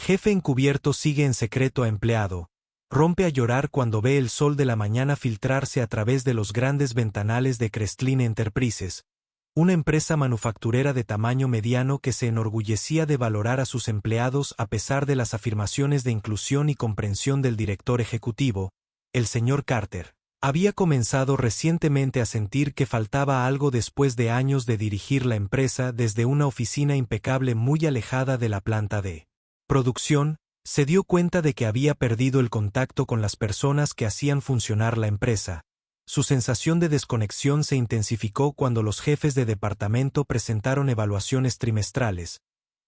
Jefe encubierto sigue en secreto a empleado. Rompe a llorar cuando ve el sol de la mañana filtrarse a través de los grandes ventanales de Crestline Enterprises, una empresa manufacturera de tamaño mediano que se enorgullecía de valorar a sus empleados a pesar de las afirmaciones de inclusión y comprensión del director ejecutivo, el señor Carter. Había comenzado recientemente a sentir que faltaba algo después de años de dirigir la empresa desde una oficina impecable muy alejada de la planta de producción. Se dio cuenta de que había perdido el contacto con las personas que hacían funcionar la empresa. Su sensación de desconexión se intensificó cuando los jefes de departamento presentaron evaluaciones trimestrales,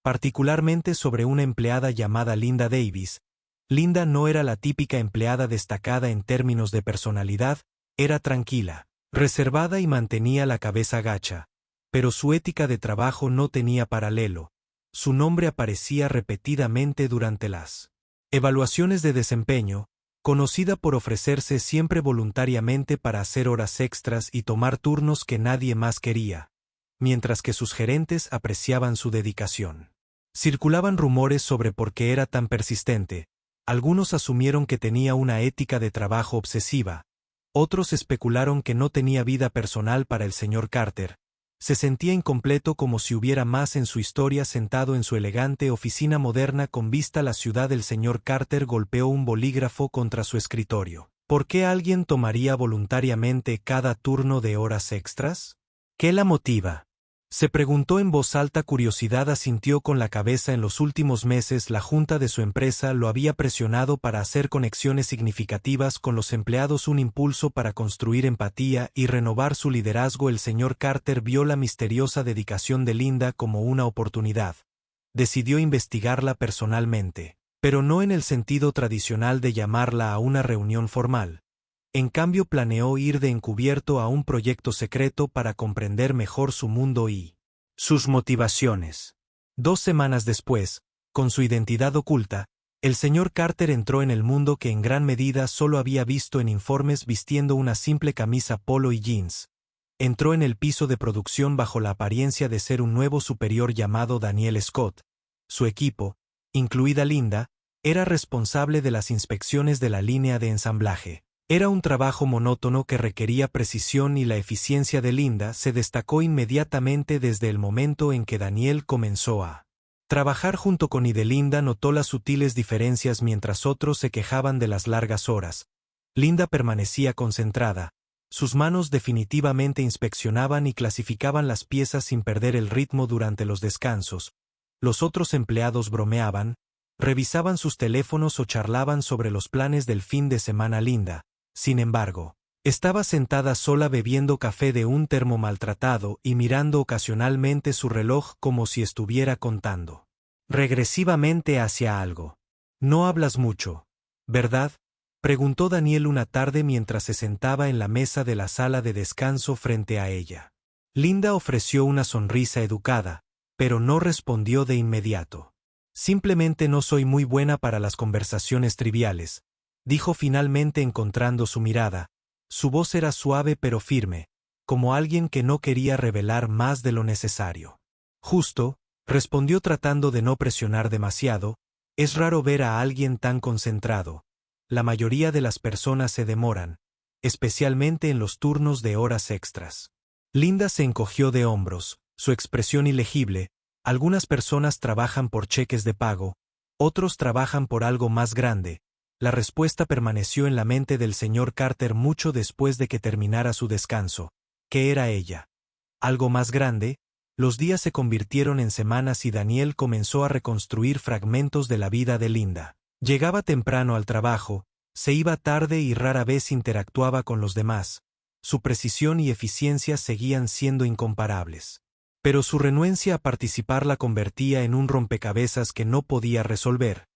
particularmente sobre una empleada llamada Linda Davis. Linda no era la típica empleada destacada en términos de personalidad, era tranquila, reservada y mantenía la cabeza gacha. Pero su ética de trabajo no tenía paralelo. Su nombre aparecía repetidamente durante las evaluaciones de desempeño, conocida por ofrecerse siempre voluntariamente para hacer horas extras y tomar turnos que nadie más quería, mientras que sus gerentes apreciaban su dedicación. Circulaban rumores sobre por qué era tan persistente. Algunos asumieron que tenía una ética de trabajo obsesiva, otros especularon que no tenía vida personal para el señor Carter. Se sentía incompleto, como si hubiera más en su historia. Sentado en su elegante oficina moderna con vista a la ciudad, el señor Carter golpeó un bolígrafo contra su escritorio. ¿Por qué alguien tomaría voluntariamente cada turno de horas extras? ¿Qué la motiva?, se preguntó en voz alta. Curiosidad. Asintió con la cabeza. En los últimos meses la junta de su empresa lo había presionado para hacer conexiones significativas con los empleados, un impulso para construir empatía y renovar su liderazgo. El señor Carter vio la misteriosa dedicación de Linda como una oportunidad. Decidió investigarla personalmente, pero no en el sentido tradicional de llamarla a una reunión formal. En cambio, planeó ir de encubierto a un proyecto secreto para comprender mejor su mundo y sus motivaciones. 2 semanas después, con su identidad oculta, el señor Carter entró en el mundo que en gran medida solo había visto en informes, vistiendo una simple camisa polo y jeans. Entró en el piso de producción bajo la apariencia de ser un nuevo superior llamado Daniel Scott. Su equipo, incluida Linda, era responsable de las inspecciones de la línea de ensamblaje. Era un trabajo monótono que requería precisión, y la eficiencia de Linda se destacó inmediatamente desde el momento en que Daniel comenzó a trabajar junto con Linda notó las sutiles diferencias. Mientras otros se quejaban de las largas horas, Linda permanecía concentrada. Sus manos definitivamente inspeccionaban y clasificaban las piezas sin perder el ritmo durante los descansos. Los otros empleados bromeaban, revisaban sus teléfonos o charlaban sobre los planes del fin de semana. Linda, sin embargo, estaba sentada sola bebiendo café de un termo maltratado y mirando ocasionalmente su reloj como si estuviera contando regresivamente hacia algo. «No hablas mucho, ¿verdad?», preguntó Daniel una tarde mientras se sentaba en la mesa de la sala de descanso frente a ella. Linda ofreció una sonrisa educada, pero no respondió de inmediato. «Simplemente no soy muy buena para las conversaciones triviales», dijo finalmente, encontrando su mirada. Su voz era suave pero firme, como alguien que no quería revelar más de lo necesario. «Justo», respondió tratando de no presionar demasiado, «es raro ver a alguien tan concentrado. La mayoría de las personas se demoran, especialmente en los turnos de horas extras». Linda se encogió de hombros, su expresión ilegible. «Algunas personas trabajan por cheques de pago, otros trabajan por algo más grande». La respuesta permaneció en la mente del señor Carter mucho después de que terminara su descanso. ¿Qué era ella? ¿Algo más grande? Los días se convirtieron en semanas y Daniel comenzó a reconstruir fragmentos de la vida de Linda. Llegaba temprano al trabajo, se iba tarde y rara vez interactuaba con los demás. Su precisión y eficiencia seguían siendo incomparables. Pero su renuencia a participar la convertía en un rompecabezas que no podía resolver.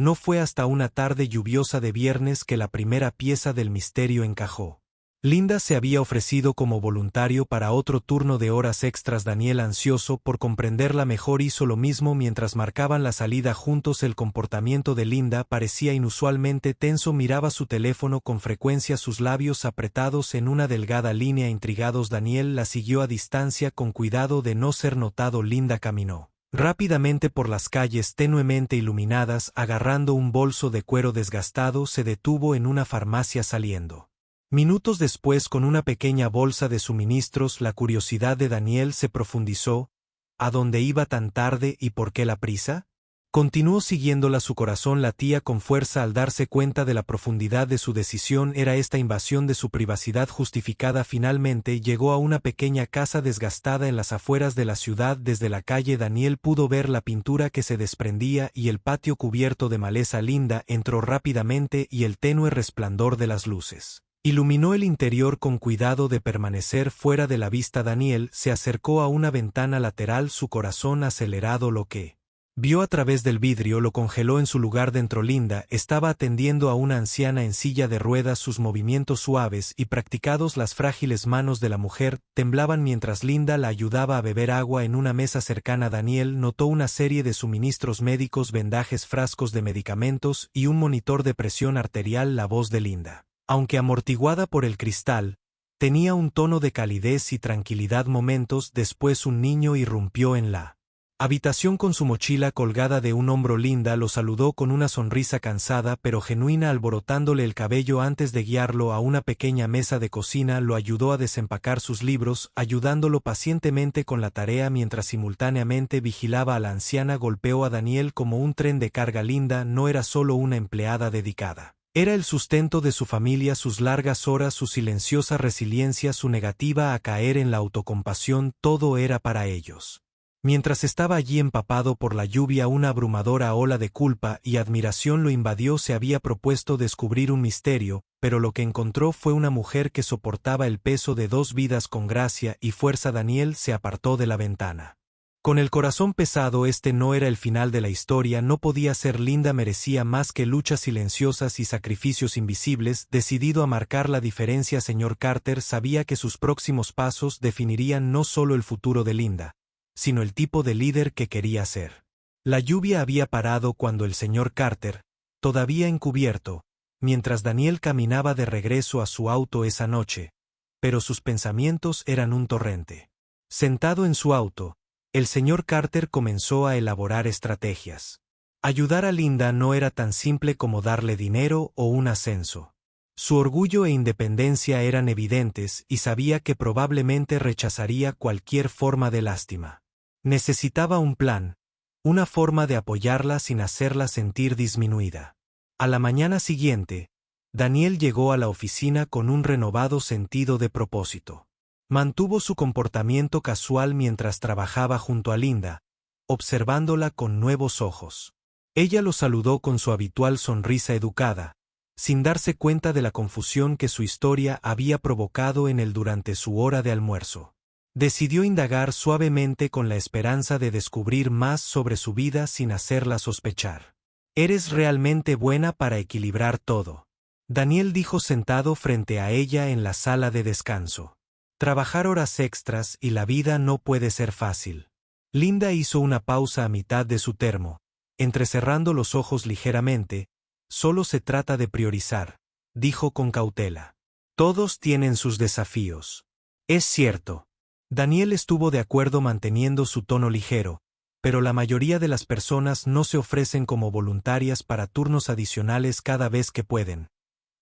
No fue hasta una tarde lluviosa de viernes que la primera pieza del misterio encajó. Linda se había ofrecido como voluntario para otro turno de horas extras. Daniel, ansioso por comprenderla mejor, hizo lo mismo mientras marcaban la salida juntos. El comportamiento de Linda parecía inusualmente tenso, miraba su teléfono con frecuencia, sus labios apretados en una delgada línea. Intrigados, Daniel la siguió a distancia con cuidado de no ser notado. Linda caminó Rápidamente por las calles tenuemente iluminadas, agarrando un bolso de cuero desgastado, se detuvo en una farmacia saliendo. Minutos después, con una pequeña bolsa de suministros, la curiosidad de Daniel se profundizó. ¿A dónde iba tan tarde y por qué la prisa? Continuó siguiéndola, su corazón latía con fuerza al darse cuenta de la profundidad de su decisión. Era esta invasión de su privacidad justificada. Finalmente llegó a una pequeña casa desgastada en las afueras de la ciudad. Desde la calle Daniel pudo ver la pintura que se desprendía y el patio cubierto de maleza. Linda entró rápidamente y el tenue resplandor de las luces iluminó el interior. Con cuidado de permanecer fuera de la vista, Daniel se acercó a una ventana lateral, su corazón acelerado. Lo que vio a través del vidrio lo congeló en su lugar. Dentro, Linda estaba atendiendo a una anciana en silla de ruedas. Sus movimientos suaves y practicados, las frágiles manos de la mujer temblaban mientras Linda la ayudaba a beber agua. En una mesa cercana, Daniel notó una serie de suministros médicos, vendajes, frascos de medicamentos y un monitor de presión arterial. La voz de Linda, aunque amortiguada por el cristal, tenía un tono de calidez y tranquilidad. Momentos después, un niño irrumpió en la habitación con su mochila colgada de un hombro. Linda lo saludó con una sonrisa cansada pero genuina, alborotándole el cabello. Antes de guiarlo a una pequeña mesa de cocina, lo ayudó a desempacar sus libros, ayudándolo pacientemente con la tarea mientras simultáneamente vigilaba a la anciana. Golpeó a Daniel como un tren de carga. Linda no era solo una empleada dedicada. Era el sustento de su familia. Sus largas horas, su silenciosa resiliencia, su negativa a caer en la autocompasión, todo era para ellos. Mientras estaba allí empapado por la lluvia, una abrumadora ola de culpa y admiración lo invadió. Se había propuesto descubrir un misterio, pero lo que encontró fue una mujer que soportaba el peso de 2 vidas con gracia y fuerza. Daniel se apartó de la ventana con el corazón pesado. Este no era el final de la historia, no podía ser. Linda merecía más que luchas silenciosas y sacrificios invisibles. Decidido a marcar la diferencia, señor Carter sabía que sus próximos pasos definirían no solo el futuro de Linda, sino el tipo de líder que quería ser. La lluvia había parado cuando el señor Carter, todavía encubierto, mientras Daniel caminaba de regreso a su auto esa noche, pero sus pensamientos eran un torrente. Sentado en su auto, el señor Carter comenzó a elaborar estrategias. Ayudar a Linda no era tan simple como darle dinero o un ascenso. Su orgullo e independencia eran evidentes y sabía que probablemente rechazaría cualquier forma de lástima. Necesitaba un plan, una forma de apoyarla sin hacerla sentir disminuida. A la mañana siguiente, Daniel llegó a la oficina con un renovado sentido de propósito. Mantuvo su comportamiento casual mientras trabajaba junto a Linda, observándola con nuevos ojos. Ella lo saludó con su habitual sonrisa educada, sin darse cuenta de la confusión que su historia había provocado en él durante su hora de almuerzo. Decidió indagar suavemente con la esperanza de descubrir más sobre su vida sin hacerla sospechar. «Eres realmente buena para equilibrar todo», Daniel dijo sentado frente a ella en la sala de descanso. «Trabajar horas extras y la vida no puede ser fácil». Linda hizo una pausa a mitad de su termo, entrecerrando los ojos ligeramente. «Solo se trata de priorizar», dijo con cautela. «Todos tienen sus desafíos». «Es cierto». Daniel estuvo de acuerdo manteniendo su tono ligero, pero la mayoría de las personas no se ofrecen como voluntarias para turnos adicionales cada vez que pueden.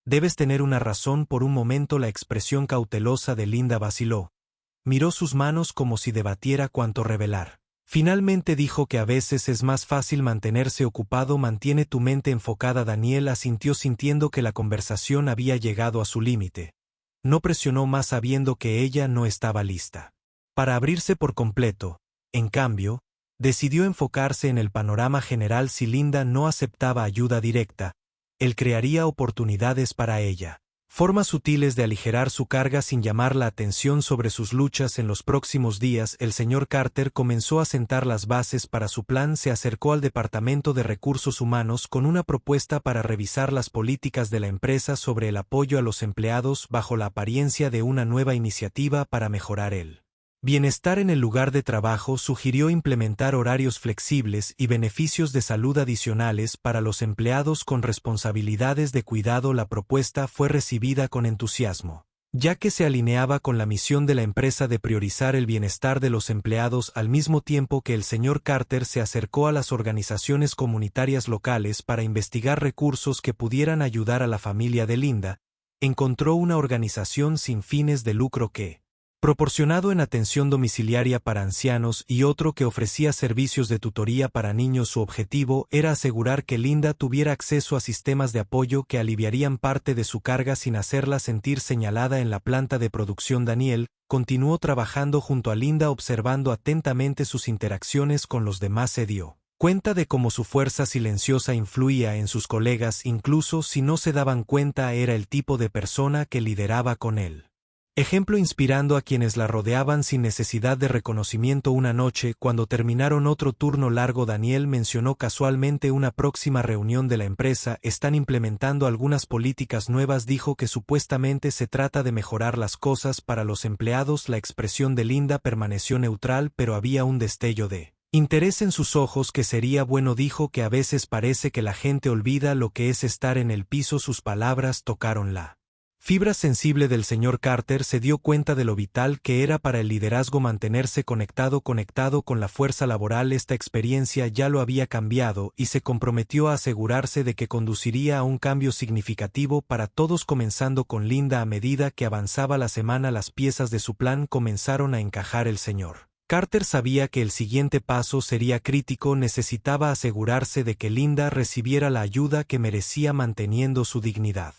Debes tener una razón. Por un momento la expresión cautelosa de Linda vaciló. Miró sus manos como si debatiera cuánto revelar. Finalmente dijo que a veces es más fácil mantenerse ocupado. Mantiene tu mente enfocada. Daniel asintió sintiendo que la conversación había llegado a su límite. No presionó más sabiendo que ella no estaba lista para abrirse por completo. En cambio, decidió enfocarse en el panorama general. Si Linda no aceptaba ayuda directa, él crearía oportunidades para ella. Formas sutiles de aligerar su carga sin llamar la atención sobre sus luchas. En los próximos días, el señor Carter comenzó a sentar las bases para su plan. Se acercó al Departamento de Recursos Humanos con una propuesta para revisar las políticas de la empresa sobre el apoyo a los empleados bajo la apariencia de una nueva iniciativa para mejorar el bienestar en el lugar de trabajo. Sugirió implementar horarios flexibles y beneficios de salud adicionales para los empleados con responsabilidades de cuidado. La propuesta fue recibida con entusiasmo. ya que se alineaba con la misión de la empresa de priorizar el bienestar de los empleados al mismo tiempo que el señor Carter se acercó a las organizaciones comunitarias locales para investigar recursos que pudieran ayudar a la familia de Linda. Encontró una organización sin fines de lucro que, proporcionado en atención domiciliaria para ancianos y otro que ofrecía servicios de tutoría para niños. Su objetivo era asegurar que Linda tuviera acceso a sistemas de apoyo que aliviarían parte de su carga sin hacerla sentir señalada en la planta de producción. Daniel continuó trabajando junto a Linda, observando atentamente sus interacciones con los demás. Se dio cuenta de cómo su fuerza silenciosa influía en sus colegas, incluso si no se daban cuenta. Era el tipo de persona que lideraba con él ejemplo, inspirando a quienes la rodeaban sin necesidad de reconocimiento. Una noche, cuando terminaron otro turno largo, Daniel mencionó casualmente una próxima reunión de la empresa. Están implementando algunas políticas nuevas, dijo, que supuestamente se trata de mejorar las cosas para los empleados. La expresión de Linda permaneció neutral, pero había un destello de interés en sus ojos. Que sería bueno, dijo, que a veces parece que la gente olvida lo que es estar en el piso. Sus palabras tocaron la fibra sensible del señor Carter. Se dio cuenta de lo vital que era para el liderazgo mantenerse conectado con la fuerza laboral. Esta experiencia ya lo había cambiado y se comprometió a asegurarse de que conduciría a un cambio significativo para todos, comenzando con Linda. A medida que avanzaba la semana, las piezas de su plan comenzaron a encajar. El señor Carter sabía que el siguiente paso sería crítico. Necesitaba asegurarse de que Linda recibiera la ayuda que merecía, manteniendo su dignidad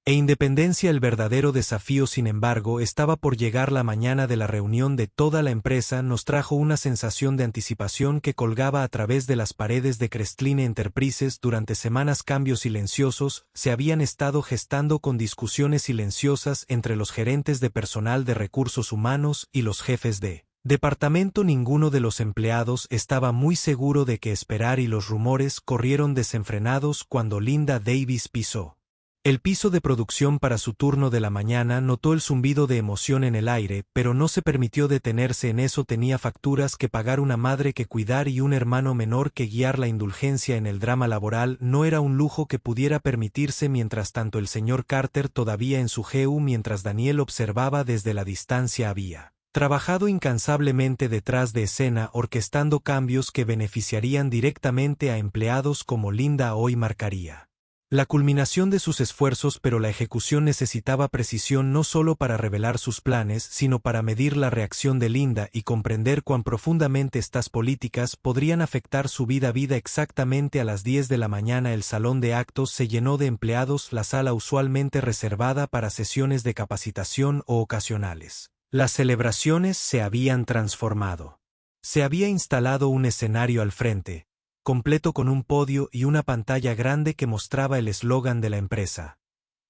e independencia. El verdadero desafío, sin embargo, estaba por llegar. La mañana de la reunión de toda la empresa nos trajo una sensación de anticipación que colgaba a través de las paredes de Crestline Enterprises. Durante semanas, cambios silenciosos se habían estado gestando, con discusiones silenciosas entre los gerentes de personal de recursos humanos y los jefes de departamento. Ninguno de los empleados estaba muy seguro de qué esperar y los rumores corrieron desenfrenados cuando Linda Davis pisó el piso de producción para su turno de la mañana. Notó el zumbido de emoción en el aire, pero no se permitió detenerse en eso. Tenía facturas que pagar, una madre que cuidar y un hermano menor que guiar. La indulgencia en el drama laboral no era un lujo que pudiera permitirse. Mientras tanto, el señor Carter, todavía en su GU mientras Daniel observaba desde la distancia, había trabajado incansablemente detrás de escena, orquestando cambios que beneficiarían directamente a empleados como Linda. Hoy marcaría la culminación de sus esfuerzos, pero la ejecución necesitaba precisión, no solo para revelar sus planes, sino para medir la reacción de Linda y comprender cuán profundamente estas políticas podrían afectar su vida. Exactamente a las 10 de la mañana el salón de actos se llenó de empleados, la sala usualmente reservada para sesiones de capacitación o ocasionales. Las celebraciones se habían transformado. Se había instalado un escenario al frente, completo con un podio y una pantalla grande que mostraba el eslogan de la empresa: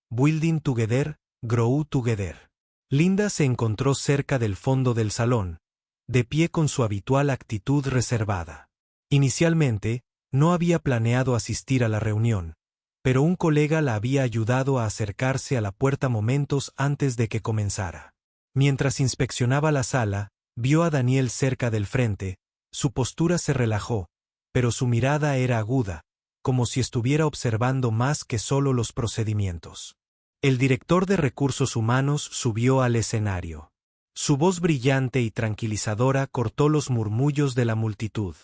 Building Together, Grow Together. Linda se encontró cerca del fondo del salón, de pie con su habitual actitud reservada. Inicialmente, no había planeado asistir a la reunión, pero un colega la había ayudado a acercarse a la puerta momentos antes de que comenzara. Mientras inspeccionaba la sala, vio a Daniel cerca del frente. Su postura se relajó, pero su mirada era aguda, como si estuviera observando más que solo los procedimientos. El director de recursos humanos subió al escenario. Su voz brillante y tranquilizadora cortó los murmullos de la multitud.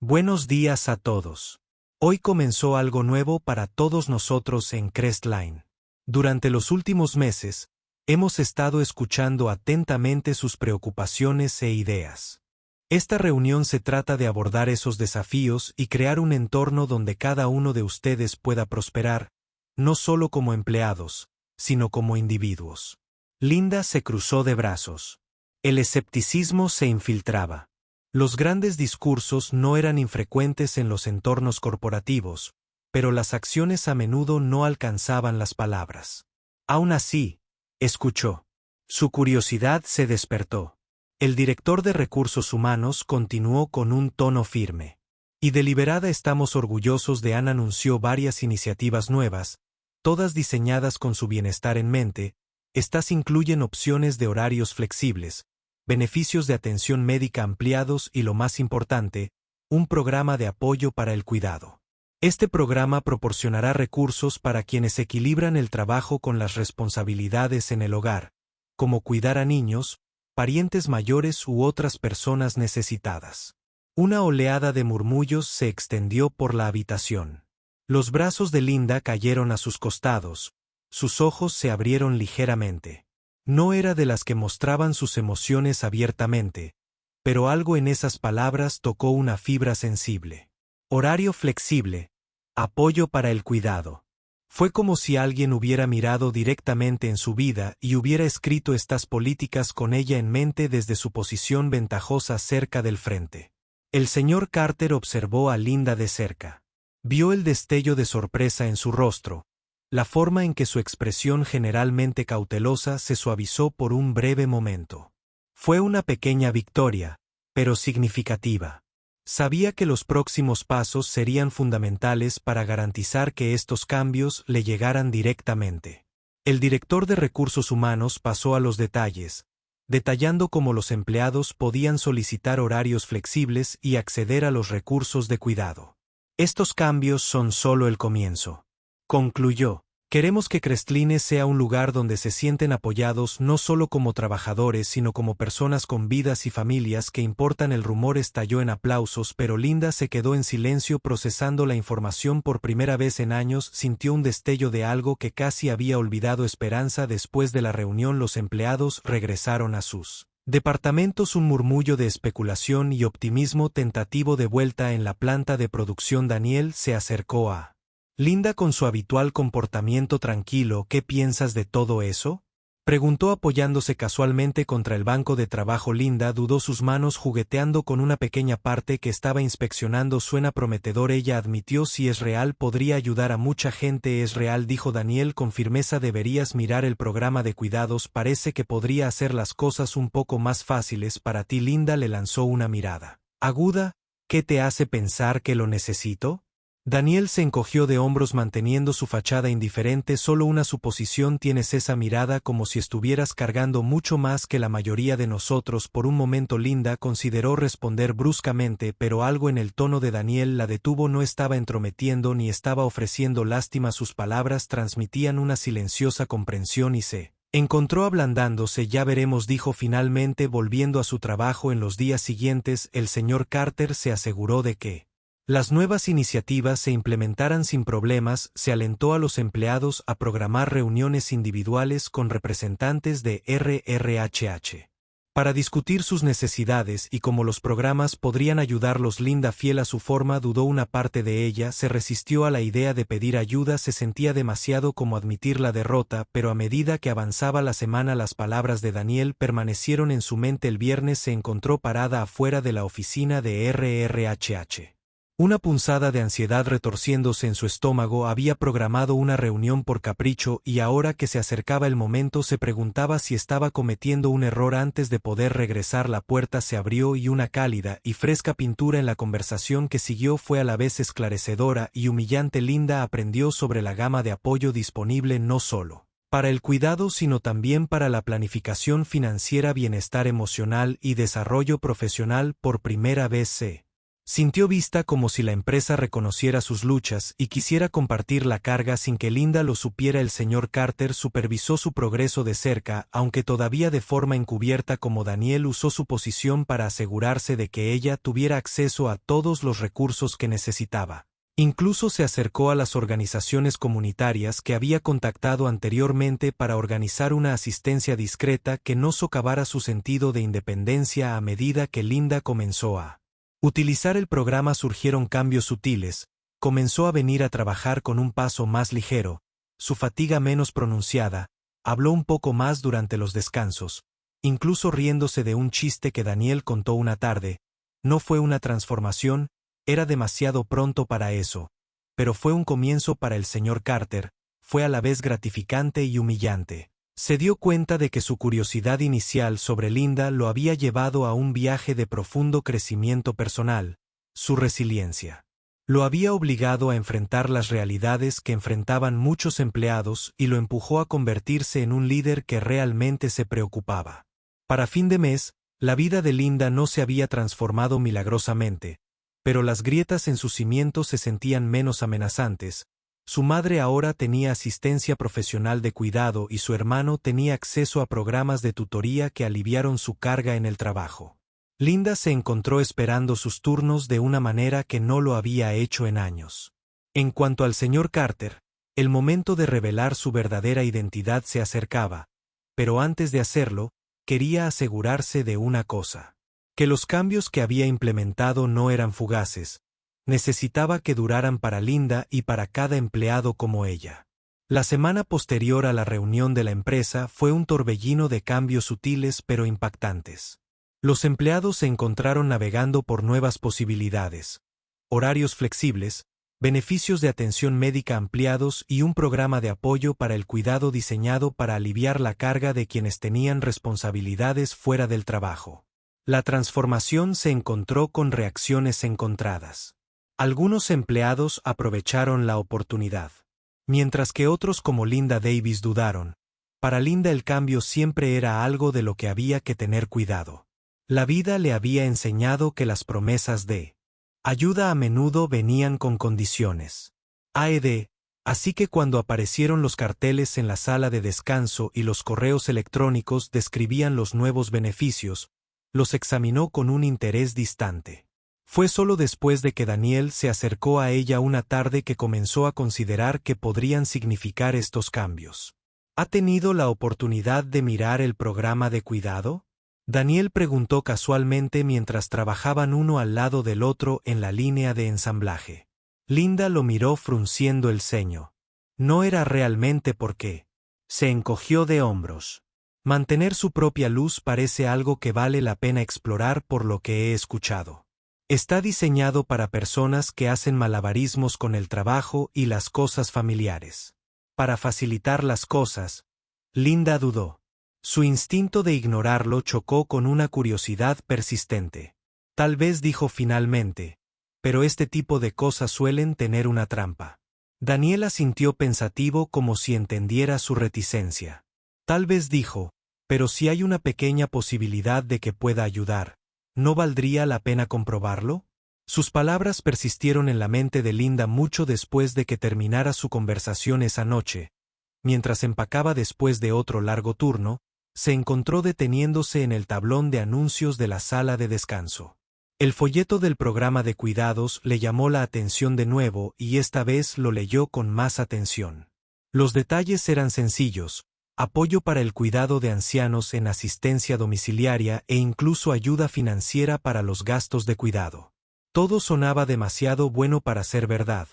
Buenos días a todos. Hoy comenzó algo nuevo para todos nosotros en Crestline. Durante los últimos meses, hemos estado escuchando atentamente sus preocupaciones e ideas. Esta reunión se trata de abordar esos desafíos y crear un entorno donde cada uno de ustedes pueda prosperar, no solo como empleados, sino como individuos. Linda se cruzó de brazos. El escepticismo se infiltraba. Los grandes discursos no eran infrecuentes en los entornos corporativos, pero las acciones a menudo no alcanzaban las palabras. Aún así, escuchó. Su curiosidad se despertó. El director de recursos humanos continuó con un tono firme y deliberada: estamos orgullosos de han anunció varias iniciativas nuevas, todas diseñadas con su bienestar en mente. Estas incluyen opciones de horarios flexibles, beneficios de atención médica ampliados y, lo más importante, un programa de apoyo para el cuidado. Este programa proporcionará recursos para quienes equilibran el trabajo con las responsabilidades en el hogar, como cuidar a niños, parientes mayores u otras personas necesitadas. Una oleada de murmullos se extendió por la habitación. Los brazos de Linda cayeron a sus costados, sus ojos se abrieron ligeramente. No era de las que mostraban sus emociones abiertamente, pero algo en esas palabras tocó una fibra sensible. Horario flexible, apoyo para el cuidado. Fue como si alguien hubiera mirado directamente en su vida y hubiera escrito estas políticas con ella en mente desde su posición ventajosa cerca del frente. El señor Carter observó a Linda de cerca. Vio el destello de sorpresa en su rostro, la forma en que su expresión generalmente cautelosa se suavizó por un breve momento. Fue una pequeña victoria, pero significativa. Sabía que los próximos pasos serían fundamentales para garantizar que estos cambios le llegaran directamente. El director de recursos humanos pasó a los detalles, detallando cómo los empleados podían solicitar horarios flexibles y acceder a los recursos de cuidado. Estos cambios son solo el comienzo. Concluyó. Queremos que Crestline sea un lugar donde se sienten apoyados no solo como trabajadores sino como personas con vidas y familias que importan. El rumor estalló en aplausos, pero Linda se quedó en silencio procesando la información por primera vez en años. Sintió un destello de algo que casi había olvidado. Esperanza. Después de la reunión los empleados regresaron a sus departamentos. Un murmullo de especulación y optimismo tentativo de vuelta en la planta de producción. Daniel se acercó a Linda con su habitual comportamiento tranquilo. ¿Qué piensas de todo eso?, preguntó apoyándose casualmente contra el banco de trabajo. Linda dudó, sus manos jugueteando con una pequeña parte que estaba inspeccionando. Suena prometedor, ella admitió. Si es real podría ayudar a mucha gente. Es real, dijo Daniel con firmeza. Deberías mirar el programa de cuidados, parece que podría hacer las cosas un poco más fáciles para ti. Linda le lanzó una mirada aguda. ¿Qué te hace pensar que lo necesito? Daniel se encogió de hombros manteniendo su fachada indiferente. Solo una suposición. Tienes esa mirada como si estuvieras cargando mucho más que la mayoría de nosotros. Por un momento Linda consideró responder bruscamente, pero algo en el tono de Daniel la detuvo. No estaba entrometiendo ni estaba ofreciendo lástima. Sus palabras transmitían una silenciosa comprensión y se encontró ablandándose. Ya veremos, dijo finalmente, volviendo a su trabajo. En los días siguientes el señor Carter se aseguró de que las nuevas iniciativas se implementaran sin problemas. Se alentó a los empleados a programar reuniones individuales con representantes de RRHH para discutir sus necesidades y cómo los programas podrían ayudarlos. Linda, fiel a su forma, dudó. Una parte de ella se resistió a la idea de pedir ayuda. Se sentía demasiado como admitir la derrota, pero a medida que avanzaba la semana las palabras de Daniel permanecieron en su mente. El viernes se encontró parada afuera de la oficina de RRHH. Una punzada de ansiedad retorciéndose en su estómago. Había programado una reunión por capricho y ahora que se acercaba el momento se preguntaba si estaba cometiendo un error. Antes de poder regresar la puerta se abrió y una cálida y fresca pintura en la conversación que siguió fue a la vez esclarecedora y humillante. Linda aprendió sobre la gama de apoyo disponible no solo para el cuidado sino también para la planificación financiera, bienestar emocional y desarrollo profesional. Por primera vez se sintió vista, como si la empresa reconociera sus luchas y quisiera compartir la carga sin que Linda lo supiera. El señor Carter supervisó su progreso de cerca, aunque todavía de forma encubierta. Como Daniel usó su posición para asegurarse de que ella tuviera acceso a todos los recursos que necesitaba. Incluso se acercó a las organizaciones comunitarias que había contactado anteriormente para organizar una asistencia discreta que no socavara su sentido de independencia. A medida que Linda comenzó a utilizar el programa surgieron cambios sutiles. Comenzó a venir a trabajar con un paso más ligero, su fatiga menos pronunciada, habló un poco más durante los descansos, incluso riéndose de un chiste que Daniel contó una tarde. No fue una transformación, era demasiado pronto para eso, pero fue un comienzo para el señor Carter. Fue a la vez gratificante y humillante. Se dio cuenta de que su curiosidad inicial sobre Linda lo había llevado a un viaje de profundo crecimiento personal. Su resiliencia lo había obligado a enfrentar las realidades que enfrentaban muchos empleados y lo empujó a convertirse en un líder que realmente se preocupaba. Para fin de mes, la vida de Linda no se había transformado milagrosamente, pero las grietas en sus cimientos se sentían menos amenazantes. Su madre ahora tenía asistencia profesional de cuidado y su hermano tenía acceso a programas de tutoría que aliviaron su carga en el trabajo. Linda se encontró esperando sus turnos de una manera que no lo había hecho en años. En cuanto al señor Carter, el momento de revelar su verdadera identidad se acercaba, pero antes de hacerlo, quería asegurarse de una cosa: que los cambios que había implementado no eran fugaces. Necesitaba que duraran para Linda y para cada empleado como ella. La semana posterior a la reunión de la empresa fue un torbellino de cambios sutiles pero impactantes. Los empleados se encontraron navegando por nuevas posibilidades: horarios flexibles, beneficios de atención médica ampliados y un programa de apoyo para el cuidado diseñado para aliviar la carga de quienes tenían responsabilidades fuera del trabajo. La transformación se encontró con reacciones encontradas. Algunos empleados aprovecharon la oportunidad, mientras que otros como Linda Davis dudaron. Para Linda el cambio siempre era algo de lo que había que tener cuidado. La vida le había enseñado que las promesas de ayuda a menudo venían con condiciones. Así que cuando aparecieron los carteles en la sala de descanso y los correos electrónicos describían los nuevos beneficios, los examinó con un interés distante. Fue solo después de que Daniel se acercó a ella una tarde que comenzó a considerar qué podrían significar estos cambios. ¿Ha tenido la oportunidad de mirar el programa de cuidado?, Daniel preguntó casualmente mientras trabajaban uno al lado del otro en la línea de ensamblaje. Linda lo miró frunciendo el ceño. No era realmente por qué. Se encogió de hombros. Mantener su propia luz parece algo que vale la pena explorar por lo que he escuchado. Está diseñado para personas que hacen malabarismos con el trabajo y las cosas familiares. Para facilitar las cosas, Linda dudó. Su instinto de ignorarlo chocó con una curiosidad persistente. Tal vez dijo finalmente, pero este tipo de cosas suelen tener una trampa. Daniel asintió pensativo como si entendiera su reticencia. Tal vez dijo, pero si hay una pequeña posibilidad de que pueda ayudar, ¿no valdría la pena comprobarlo? Sus palabras persistieron en la mente de Linda mucho después de que terminara su conversación esa noche. Mientras empacaba después de otro largo turno, se encontró deteniéndose en el tablón de anuncios de la sala de descanso. El folleto del programa de cuidados le llamó la atención de nuevo y esta vez lo leyó con más atención. Los detalles eran sencillos: apoyo para el cuidado de ancianos en asistencia domiciliaria e incluso ayuda financiera para los gastos de cuidado. Todo sonaba demasiado bueno para ser verdad,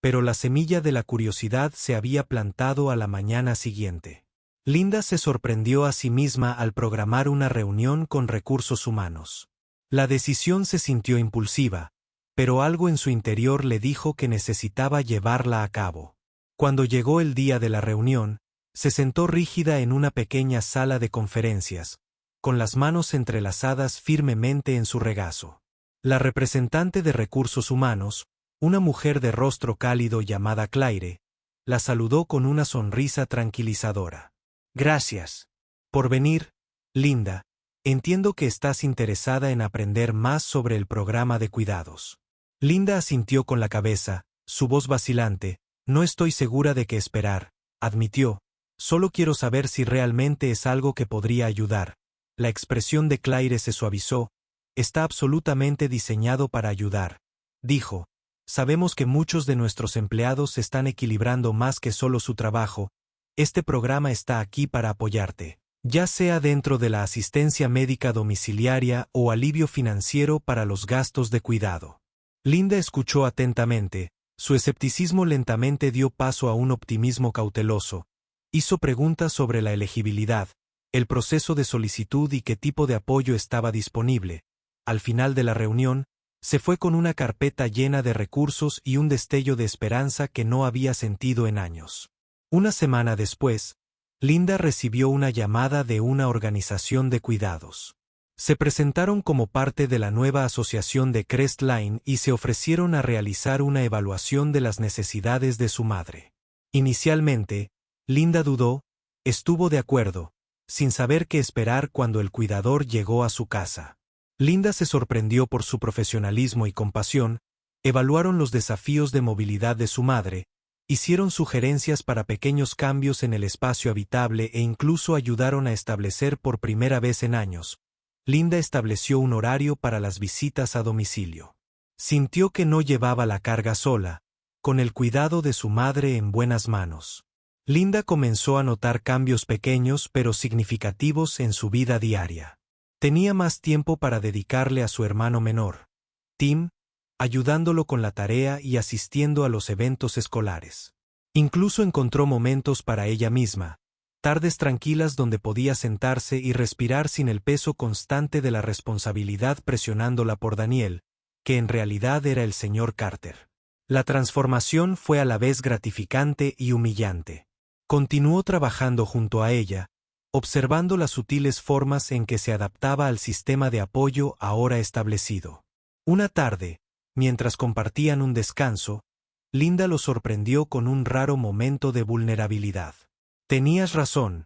pero la semilla de la curiosidad se había plantado a la mañana siguiente. Linda se sorprendió a sí misma al programar una reunión con recursos humanos. La decisión se sintió impulsiva, pero algo en su interior le dijo que necesitaba llevarla a cabo. Cuando llegó el día de la reunión, se sentó rígida en una pequeña sala de conferencias, con las manos entrelazadas firmemente en su regazo. La representante de recursos humanos, una mujer de rostro cálido llamada Claire, la saludó con una sonrisa tranquilizadora. Gracias por venir, Linda. Entiendo que estás interesada en aprender más sobre el programa de cuidados. Linda asintió con la cabeza, su voz vacilante. No estoy segura de qué esperar, admitió. Solo quiero saber si realmente es algo que podría ayudar. La expresión de Claire se suavizó. Está absolutamente diseñado para ayudar, dijo. Sabemos que muchos de nuestros empleados están equilibrando más que solo su trabajo. Este programa está aquí para apoyarte, ya sea dentro de la asistencia médica domiciliaria o alivio financiero para los gastos de cuidado. Linda escuchó atentamente, su escepticismo lentamente dio paso a un optimismo cauteloso. Hizo preguntas sobre la elegibilidad, el proceso de solicitud y qué tipo de apoyo estaba disponible. Al final de la reunión, se fue con una carpeta llena de recursos y un destello de esperanza que no había sentido en años. Una semana después, Linda recibió una llamada de una organización de cuidados. Se presentaron como parte de la nueva asociación de Crestline y se ofrecieron a realizar una evaluación de las necesidades de su madre. Inicialmente, Linda dudó, estuvo de acuerdo, sin saber qué esperar cuando el cuidador llegó a su casa. Linda se sorprendió por su profesionalismo y compasión. Evaluaron los desafíos de movilidad de su madre, Hicieron sugerencias para pequeños cambios en el espacio habitable e incluso ayudaron a establecer por primera vez en años. Linda estableció un horario para las visitas a domicilio. Sintió que no llevaba la carga sola, con el cuidado de su madre en buenas manos. Linda comenzó a notar cambios pequeños pero significativos en su vida diaria. Tenía más tiempo para dedicarle a su hermano menor, Tim, ayudándolo con la tarea y asistiendo a los eventos escolares. Incluso encontró momentos para ella misma, tardes tranquilas donde podía sentarse y respirar sin el peso constante de la responsabilidad presionándola por Daniel, que en realidad era el señor Carter. La transformación fue a la vez gratificante y humillante. Continuó trabajando junto a ella, observando las sutiles formas en que se adaptaba al sistema de apoyo ahora establecido. Una tarde, mientras compartían un descanso, Linda lo sorprendió con un raro momento de vulnerabilidad. «Tenías razón»,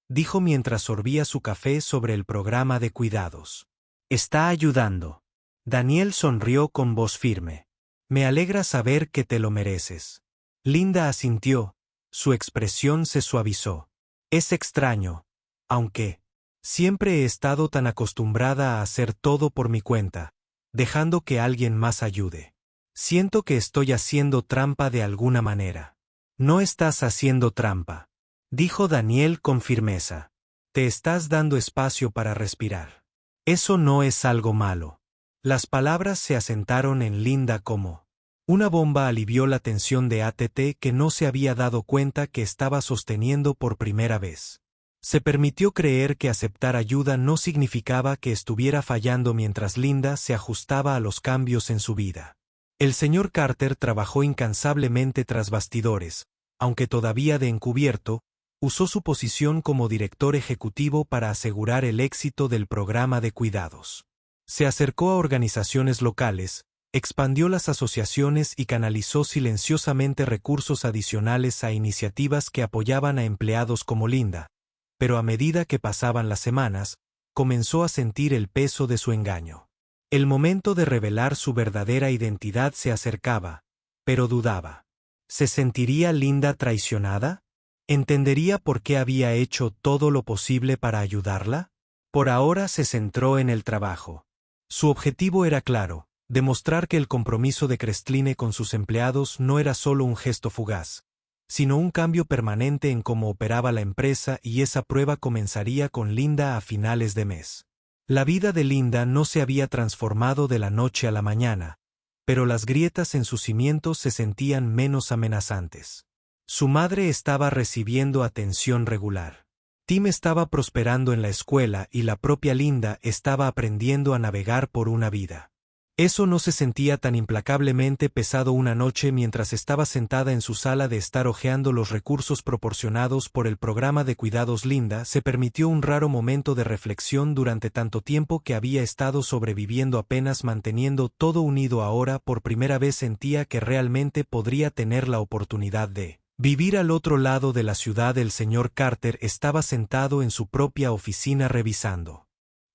dijo mientras sorbía su café sobre el programa de cuidados. «Está ayudando». Daniel sonrió con voz firme. «Me alegra saber que te lo mereces». Linda asintió, su expresión se suavizó. «Es extraño, aunque siempre he estado tan acostumbrada a hacer todo por mi cuenta, dejando que alguien más ayude. Siento que estoy haciendo trampa de alguna manera». «No estás haciendo trampa», dijo Daniel con firmeza. «Te estás dando espacio para respirar. Eso no es algo malo». Las palabras se asentaron en Linda como una bomba. Alivió la tensión de ATT que no se había dado cuenta que estaba sosteniendo por primera vez. Se permitió creer que aceptar ayuda no significaba que estuviera fallando mientras Linda se ajustaba a los cambios en su vida. El señor Carter trabajó incansablemente tras bastidores, aunque todavía de encubierto, usó su posición como director ejecutivo para asegurar el éxito del programa de cuidados. Se acercó a organizaciones locales, expandió las asociaciones y canalizó silenciosamente recursos adicionales a iniciativas que apoyaban a empleados como Linda, pero a medida que pasaban las semanas, comenzó a sentir el peso de su engaño. El momento de revelar su verdadera identidad se acercaba, pero dudaba. ¿Se sentiría Linda traicionada? ¿Entendería por qué había hecho todo lo posible para ayudarla? Por ahora se centró en el trabajo. Su objetivo era claro: demostrar que el compromiso de Crestline con sus empleados no era solo un gesto fugaz, sino un cambio permanente en cómo operaba la empresa, y esa prueba comenzaría con Linda a finales de mes. La vida de Linda no se había transformado de la noche a la mañana, pero las grietas en sus cimientos se sentían menos amenazantes. Su madre estaba recibiendo atención regular. Tim estaba prosperando en la escuela y la propia Linda estaba aprendiendo a navegar por una vida. Eso no se sentía tan implacablemente pesado una noche mientras estaba sentada en su sala de estar hojeando los recursos proporcionados por el programa de cuidados. Linda se permitió un raro momento de reflexión. Durante tanto tiempo que había estado sobreviviendo apenas manteniendo todo unido, ahora por primera vez sentía que realmente podría tener la oportunidad de vivir al otro lado de la ciudad. El señor Carter estaba sentado en su propia oficina revisando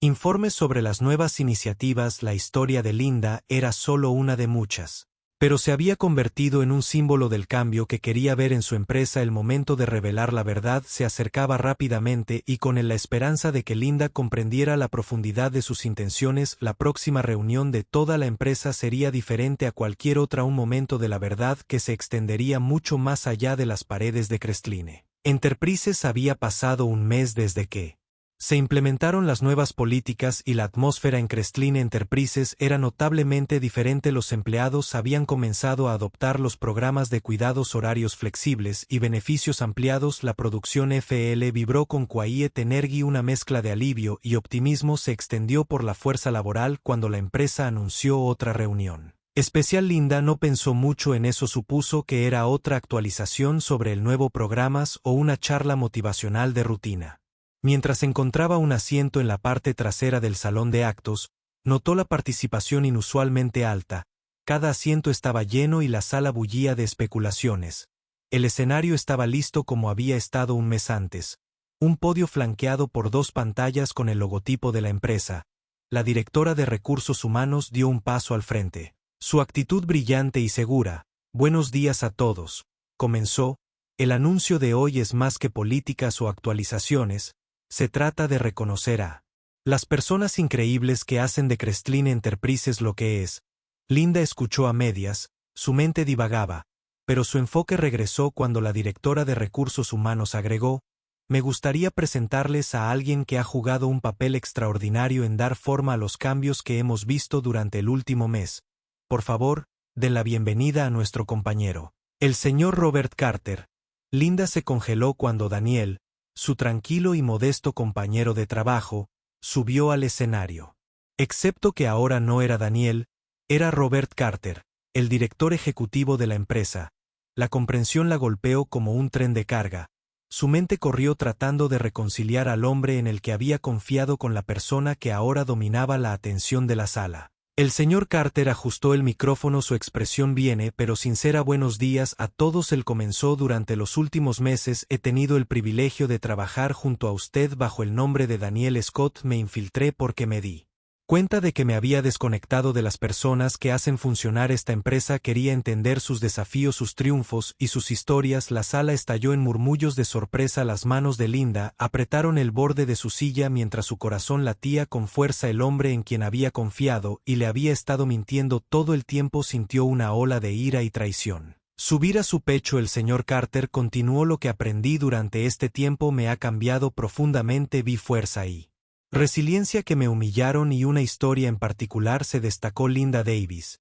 informes sobre las nuevas iniciativas. La historia de Linda era solo una de muchas, pero se había convertido en un símbolo del cambio que quería ver en su empresa. El momento de revelar la verdad se acercaba rápidamente, y con él la esperanza de que Linda comprendiera la profundidad de sus intenciones. La próxima reunión de toda la empresa sería diferente a cualquier otra, un momento de la verdad que se extendería mucho más allá de las paredes de Crestline Enterprises. Había pasado un mes desde que se implementaron las nuevas políticas y la atmósfera en Crestline Enterprises era notablemente diferente. Los empleados habían comenzado a adoptar los programas de cuidados, horarios flexibles y beneficios ampliados. La producción FL vibró con Quiet Energy. Una mezcla de alivio y optimismo se extendió por la fuerza laboral cuando la empresa anunció otra reunión especial. Linda no pensó mucho en eso, supuso que era otra actualización sobre el nuevo programas o una charla motivacional de rutina. Mientras encontraba un asiento en la parte trasera del salón de actos, notó la participación inusualmente alta. Cada asiento estaba lleno y la sala bullía de especulaciones. El escenario estaba listo como había estado un mes antes. Un podio flanqueado por 2 pantallas con el logotipo de la empresa. La directora de recursos humanos dio un paso al frente. Su actitud brillante y segura. «Buenos días a todos. comenzó, el anuncio de hoy es más que políticas o actualizaciones, se trata de reconocer a las personas increíbles que hacen de Crestline Enterprises lo que es. Linda escuchó a medias, su mente divagaba, pero su enfoque regresó cuando la directora de Recursos Humanos agregó: me gustaría presentarles a alguien que ha jugado un papel extraordinario en dar forma a los cambios que hemos visto durante el último mes. Por favor, den la bienvenida a nuestro compañero, el señor Robert Carter. Linda se congeló cuando Daniel, su tranquilo y modesto compañero de trabajo, subió al escenario. Excepto que ahora no era Daniel, era Robert Carter, el director ejecutivo de la empresa. La comprensión la golpeó como un tren de carga. Su mente corrió tratando de reconciliar al hombre en el que había confiado con la persona que ahora dominaba la atención de la sala. El señor Carter ajustó el micrófono. Su expresión viene pero sincera: buenos días a todos. Él comenzó: durante los últimos meses he tenido el privilegio de trabajar junto a usted bajo el nombre de Daniel Scott. Me infiltré porque me di cuenta de que me había desconectado de las personas que hacen funcionar esta empresa. Quería entender sus desafíos, sus triunfos y sus historias. La sala estalló en murmullos de sorpresa. Las manos de Linda apretaron el borde de su silla mientras su corazón latía con fuerza. El hombre en quien había confiado y le había estado mintiendo todo el tiempo sintió una ola de ira y traición subir a su pecho. El señor Carter continuó: lo que aprendí durante este tiempo me ha cambiado profundamente. Vi fuerza y resiliencia que me humillaron y una historia en particular, se destacó Linda Davis.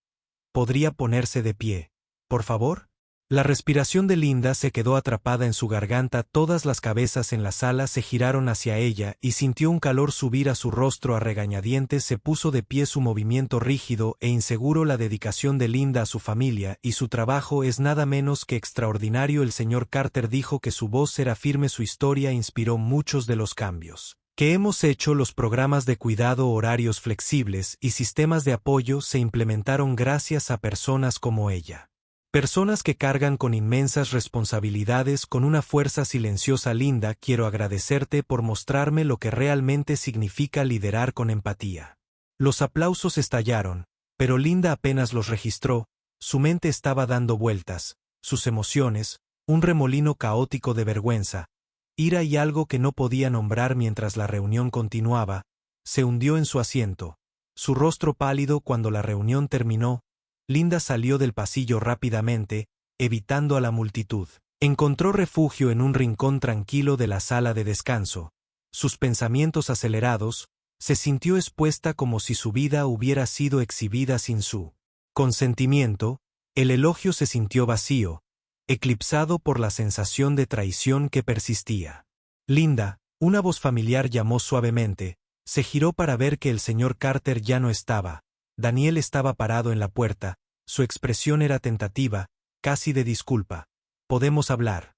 ¿Podría ponerse de pie, por favor? La respiración de Linda se quedó atrapada en su garganta. Todas las cabezas en la sala se giraron hacia ella y sintió un calor subir a su rostro. A regañadientes se puso de pie, su movimiento rígido e inseguro. La dedicación de Linda a su familia y su trabajo es nada menos que extraordinario. El señor Carter dijo que su voz era firme. Su historia inspiró muchos de los cambios que hemos hecho. Los programas de cuidado, horarios flexibles y sistemas de apoyo se implementaron gracias a personas como ella. Personas que cargan con inmensas responsabilidades con una fuerza silenciosa. Linda, quiero agradecerte por mostrarme lo que realmente significa liderar con empatía. Los aplausos estallaron, pero Linda apenas los registró. Su mente estaba dando vueltas, sus emociones, un remolino caótico de vergüenza, ira y algo que no podía nombrar. Mientras la reunión continuaba, se hundió en su asiento, su rostro pálido. Cuando la reunión terminó, Linda salió del pasillo rápidamente, evitando a la multitud. Encontró refugio en un rincón tranquilo de la sala de descanso. Sus pensamientos acelerados, se sintió expuesta como si su vida hubiera sido exhibida sin su consentimiento. El elogio se sintió vacío, eclipsado por la sensación de traición que persistía. Linda, una voz familiar llamó suavemente. Se giró para ver que el señor Carter ya no estaba. Daniel estaba parado en la puerta. Su expresión era tentativa, casi de disculpa. ¿Podemos hablar?,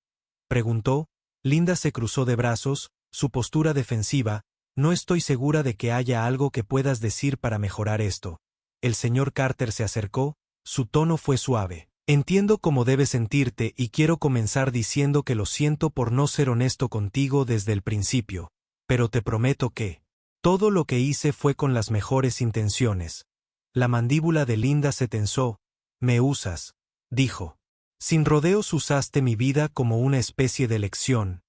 preguntó. Linda se cruzó de brazos, su postura defensiva. No estoy segura de que haya algo que puedas decir para mejorar esto. El señor Carter se acercó, su tono fue suave. Entiendo cómo debes sentirte y quiero comenzar diciendo que lo siento por no ser honesto contigo desde el principio, pero te prometo que todo lo que hice fue con las mejores intenciones. La mandíbula de Linda se tensó. Me usas, dijo. Sin rodeos usaste mi vida como una especie de lección.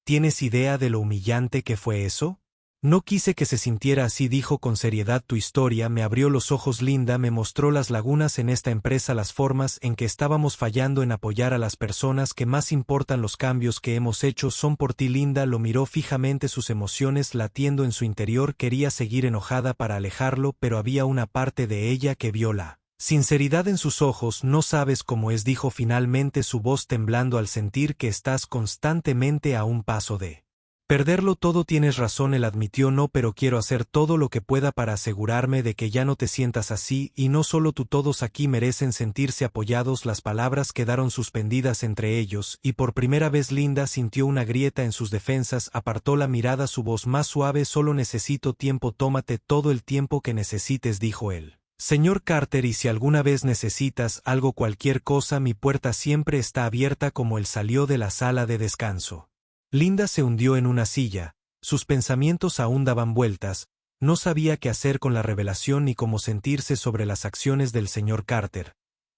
¿Tienes idea de lo humillante que fue eso? No quise que se sintiera así, dijo con seriedad. Tu historia me abrió los ojos. Linda me mostró las lagunas en esta empresa, las formas en que estábamos fallando en apoyar a las personas que más importan. Los cambios que hemos hecho son por ti. Linda lo miró fijamente, sus emociones latiendo en su interior. Quería seguir enojada para alejarlo, pero había una parte de ella que vio la sinceridad en sus ojos. No sabes cómo es, dijo finalmente, su voz temblando al sentir que estás constantemente a un paso de perderlo todo. Tienes razón, él admitió. No, pero quiero hacer todo lo que pueda para asegurarme de que ya no te sientas así, y no solo tú, todos aquí merecen sentirse apoyados. Las palabras quedaron suspendidas entre ellos, y por primera vez Linda sintió una grieta en sus defensas. Apartó la mirada, su voz más suave. Solo necesito tiempo, tómate todo el tiempo que necesites, dijo él. Señor Carter, y si alguna vez necesitas algo, cualquier cosa, mi puerta siempre está abierta. Como él salió de la sala de descanso, Linda se hundió en una silla, sus pensamientos aún daban vueltas. No sabía qué hacer con la revelación ni cómo sentirse sobre las acciones del señor Carter.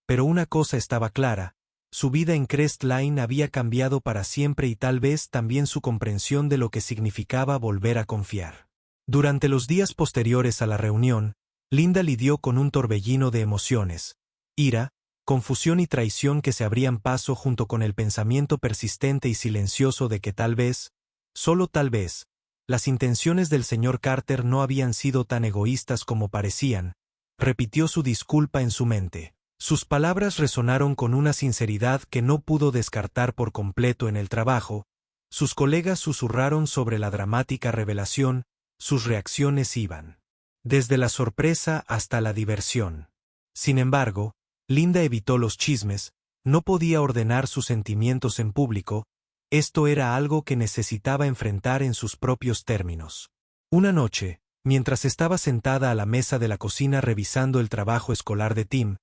Pero una cosa estaba clara, Su vida en Crestline había cambiado para siempre y tal vez también su comprensión de lo que significaba volver a confiar. Durante los días posteriores a la reunión, Linda lidió con un torbellino de emociones, ira, confusión y traición que se abrían paso junto con el pensamiento persistente y silencioso de que tal vez, solo tal vez, las intenciones del señor Carter no habían sido tan egoístas como parecían. Repitió su disculpa en su mente. Sus palabras resonaron con una sinceridad que no pudo descartar por completo en el trabajo. Sus colegas susurraron sobre la dramática revelación, sus reacciones iban desde la sorpresa hasta la diversión. Sin embargo, Linda evitó los chismes, no podía ordenar sus sentimientos en público, esto era algo que necesitaba enfrentar en sus propios términos. Una noche, mientras estaba sentada a la mesa de la cocina revisando el trabajo escolar de Tim,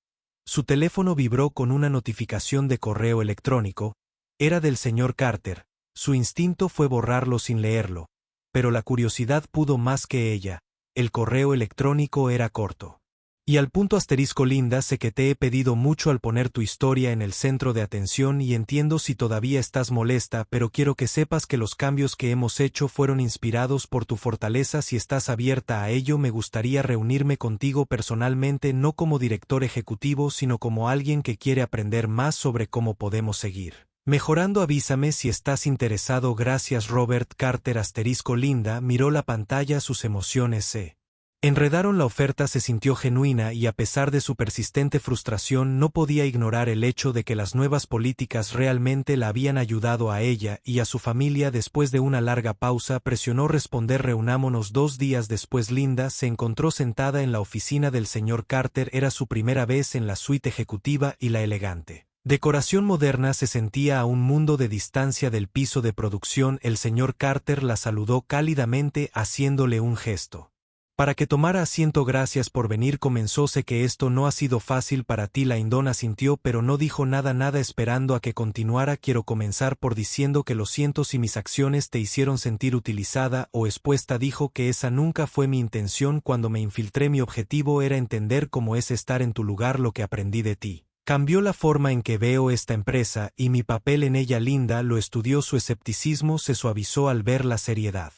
su teléfono vibró con una notificación de correo electrónico. Era del señor Carter. Su instinto fue borrarlo sin leerlo, pero la curiosidad pudo más que ella. El correo electrónico era corto. Y al punto asterisco Linda, sé que te he pedido mucho al poner tu historia en el centro de atención y entiendo si todavía estás molesta, pero quiero que sepas que los cambios que hemos hecho fueron inspirados por tu fortaleza. Si estás abierta a ello, me gustaría reunirme contigo personalmente, no como director ejecutivo, sino como alguien que quiere aprender más sobre cómo podemos seguir mejorando. Avísame si estás interesado. Gracias. Robert Carter asterisco Linda miró la pantalla, sus emociones se enredaron. La oferta se sintió genuina y a pesar de su persistente frustración no podía ignorar el hecho de que las nuevas políticas realmente la habían ayudado a ella y a su familia. Después de una larga pausa presionó responder. Reunámonos 2 días después. Linda se encontró sentada en la oficina del señor Carter. Era su primera vez en la suite ejecutiva y la elegante decoración moderna se sentía a un mundo de distancia del piso de producción. El señor Carter la saludó cálidamente haciéndole un gesto para que tomara asiento. Gracias por venir, comenzó. Sé que esto no ha sido fácil para ti. La indona sintió pero no dijo nada esperando a que continuara. Quiero comenzar por diciendo que lo siento si mis acciones te hicieron sentir utilizada o expuesta. Dijo que esa nunca fue mi intención cuando me infiltré. Mi objetivo era entender cómo es estar en tu lugar. Lo que aprendí de ti cambió la forma en que veo esta empresa y mi papel en ella. Linda lo estudió. Su escepticismo se suavizó al ver la seriedad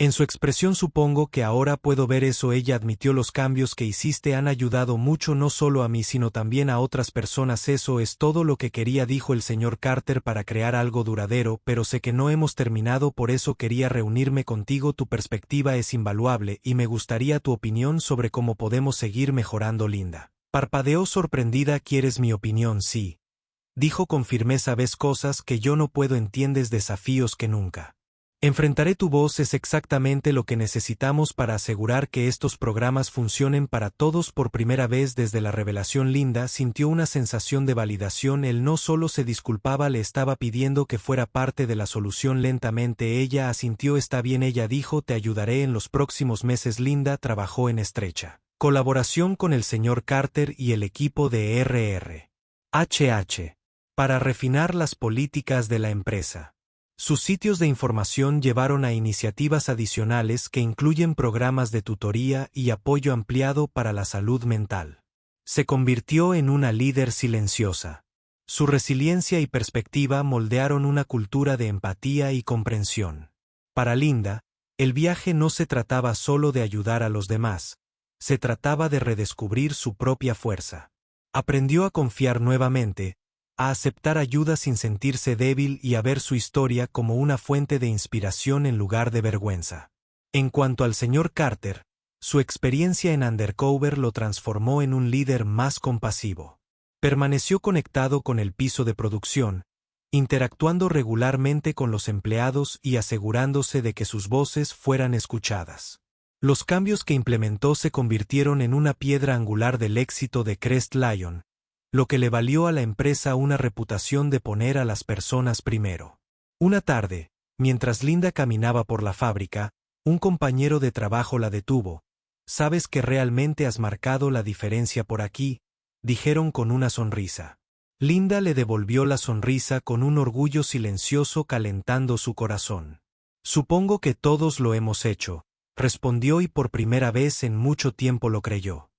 en su expresión. Supongo que ahora puedo ver eso. Ella admitió. Los cambios que hiciste han ayudado mucho, no solo a mí sino también a otras personas. Eso es todo lo que quería, dijo el señor Carter, para crear algo duradero, pero sé que no hemos terminado, por eso quería reunirme contigo. Tu perspectiva es invaluable y me gustaría tu opinión sobre cómo podemos seguir mejorando. Linda parpadeó sorprendida. ¿Quieres mi opinión? Sí, dijo con firmeza. Ves cosas que yo no puedo, entiendes desafíos que nunca enfrentaré. Tu voz es exactamente lo que necesitamos para asegurar que estos programas funcionen para todos. Por primera vez desde la revelación, Linda sintió una sensación de validación. Él no solo se disculpaba, le estaba pidiendo que fuera parte de la solución. Lentamente ella asintió. Está bien, ella dijo, te ayudaré en los próximos meses. Linda trabajó en estrecha colaboración con el señor Carter y el equipo de RRHH para refinar las políticas de la empresa. Sus sitios de información llevaron a iniciativas adicionales que incluyen programas de tutoría y apoyo ampliado para la salud mental. Se convirtió en una líder silenciosa. Su resiliencia y perspectiva moldearon una cultura de empatía y comprensión. Para Linda, el viaje no se trataba solo de ayudar a los demás, se trataba de redescubrir su propia fuerza. Aprendió a confiar nuevamente, a aceptar ayuda sin sentirse débil y a ver su historia como una fuente de inspiración en lugar de vergüenza. En cuanto al señor Carter, su experiencia en Undercover lo transformó en un líder más compasivo. Permaneció conectado con el piso de producción, interactuando regularmente con los empleados y asegurándose de que sus voces fueran escuchadas. Los cambios que implementó se convirtieron en una piedra angular del éxito de Crestline, lo que le valió a la empresa una reputación de poner a las personas primero. Una tarde, mientras Linda caminaba por la fábrica, un compañero de trabajo la detuvo. «Sabes que realmente has marcado la diferencia por aquí», dijeron con una sonrisa. Linda le devolvió la sonrisa con un orgullo silencioso calentando su corazón. «Supongo que todos lo hemos hecho», respondió, y por primera vez en mucho tiempo lo creyó.